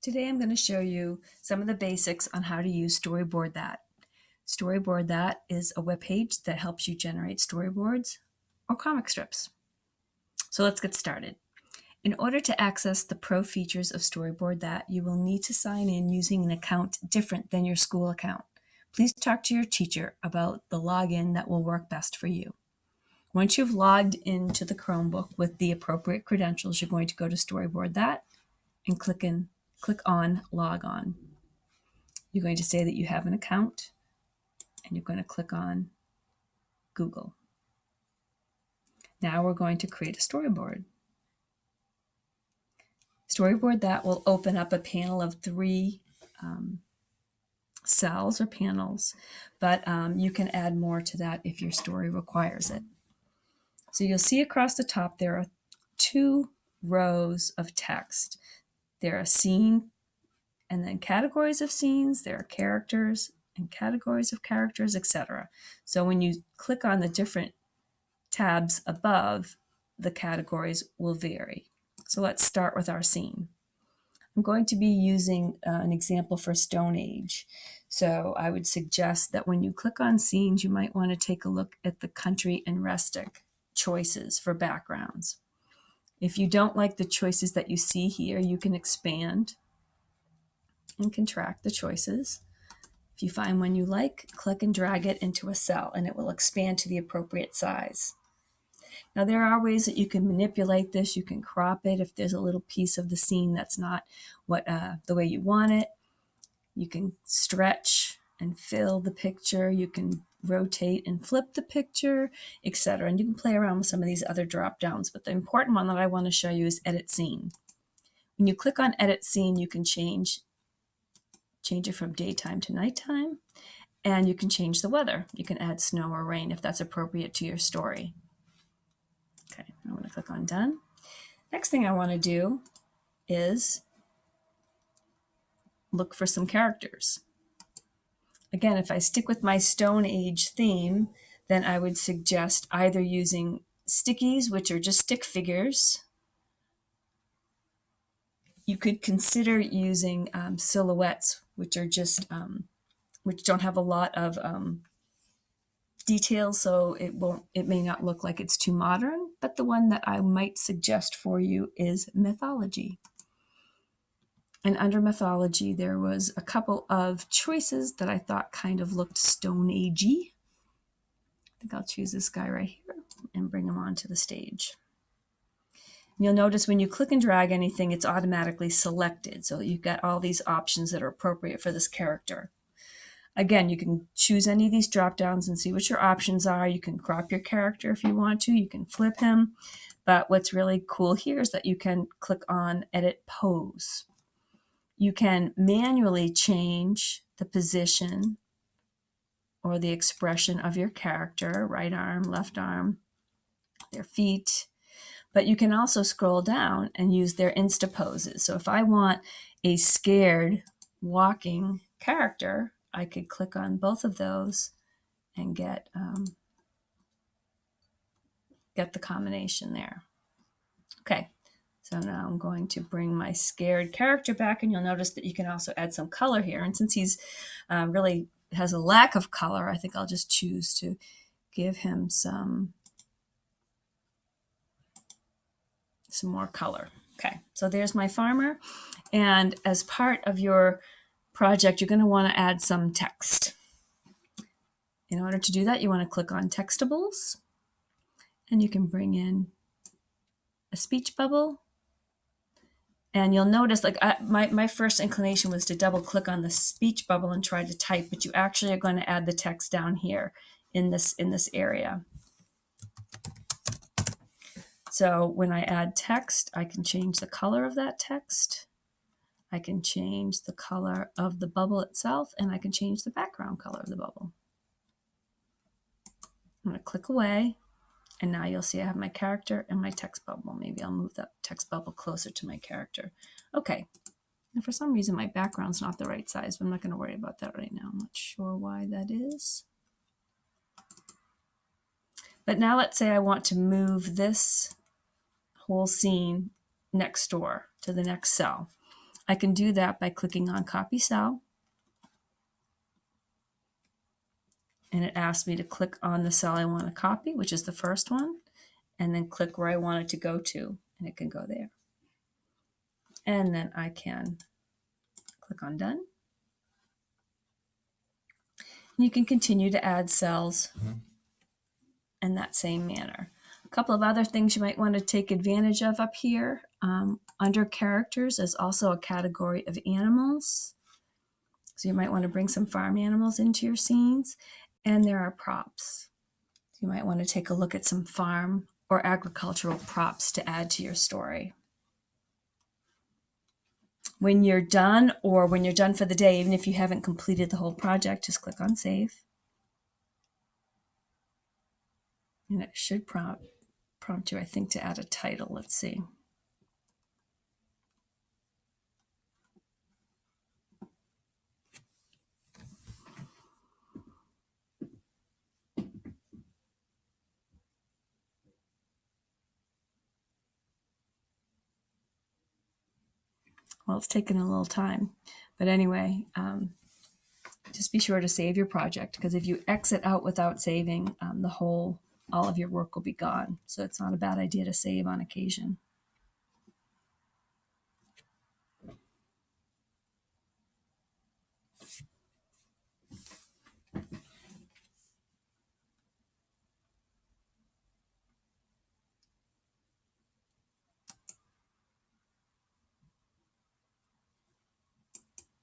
Today I'm going to show you some of the basics on how to use Storyboard That. Storyboard That is a webpage that helps you generate storyboards or comic strips. So let's get started. In order to access the pro features of Storyboard That, you will need to sign in using an account different than your school account. Please talk to your teacher about the login that will work best for you. Once you've logged into the Chromebook with the appropriate credentials, you're going to go to Storyboard That and click on Log On. You're going to say that you have an account, and you're going to click on Google. Now we're going to create a storyboard. Storyboard That will open up a panel of three cells or panels, but you can add more to that if your story requires it. So you'll see across the top there are two rows of text. There are scene and then categories of scenes, there are characters and categories of characters, etc. So when you click on the different tabs above, the categories will vary. So let's start with our scene. I'm going to be using an example for Stone Age. So I would suggest that when you click on scenes, you might want to take a look at the country and rustic choices for backgrounds. If you don't like the choices that you see here, you can expand and contract the choices. If you find one you like, click and drag it into a cell and it will expand to the appropriate size. Now there are ways that you can manipulate this. You can crop it if there's a little piece of the scene that's not the way you want it. You can stretch and fill the picture. You can rotate and flip the picture, etc. And you can play around with some of these other drop downs, but the important one that I want to show you is Edit Scene. When you click on Edit Scene, you can change it from daytime to nighttime, and you can change the weather. You can add snow or rain if that's appropriate to your story. Okay, I want to click on Done. Next thing I want to do is look for some characters. Again, if I stick with my Stone Age theme, then I would suggest either using stickies, which are just stick figures. You could consider using silhouettes, which are just which don't have a lot of details, so it may not look like it's too modern. But the one that I might suggest for you is mythology. And under mythology, there was a couple of choices that I thought kind of looked Stone Agey. I think I'll choose this guy right here and bring him onto the stage. You'll notice when you click and drag anything, it's automatically selected. So you've got all these options that are appropriate for this character. Again, you can choose any of these drop downs and see what your options are. You can crop your character if you want to. You can flip him. But what's really cool here is that you can click on Edit Pose. You can manually change the position or the expression of your character, right arm, left arm, their feet. But you can also scroll down and use their Insta poses. So if I want a scared walking character, I could click on both of those and get the combination there. Okay, so now I'm going to bring my scared character back, and you'll notice that you can also add some color here. And since he's really has a lack of color, I think I'll just choose to give him some more color. Okay, so there's my farmer. And as part of your project, you're going to want to add some text. In order to do that, you want to click on Textables, and you can bring in a speech bubble. And you'll notice, like my first inclination was to double click on the speech bubble and try to type, but you actually are going to add the text down here in this area. So when I add text, I can change the color of that text. I can change the color of the bubble itself, and I can change the background color of the bubble. I'm going to click away, and now you'll see I have my character and my text bubble. Maybe I'll move that text bubble closer to my character. Okay, and for some reason my background's not the right size, but I'm not going to worry about that right now. I'm not sure why that is. But now let's say I want to move this whole scene next door to the next cell. I can do that by clicking on Copy Cell. And it asks me to click on the cell I want to copy, which is the first one, and then click where I want it to go to, and it can go there. And then I can click on Done. And you can continue to add cells in that same manner. A couple of other things you might want to take advantage of up here. Under characters is also a category of animals. So you might want to bring some farm animals into your scenes. And there are props. You might want to take a look at some farm or agricultural props to add to your story. When you're done, or when you're done for the day, even if you haven't completed the whole project, just click on Save. And it should prompt you, I think, to add a title. Let's see. Well, it's taken a little time. But anyway, just be sure to save your project, because if you exit out without saving, all of your work will be gone. So it's not a bad idea to save on occasion.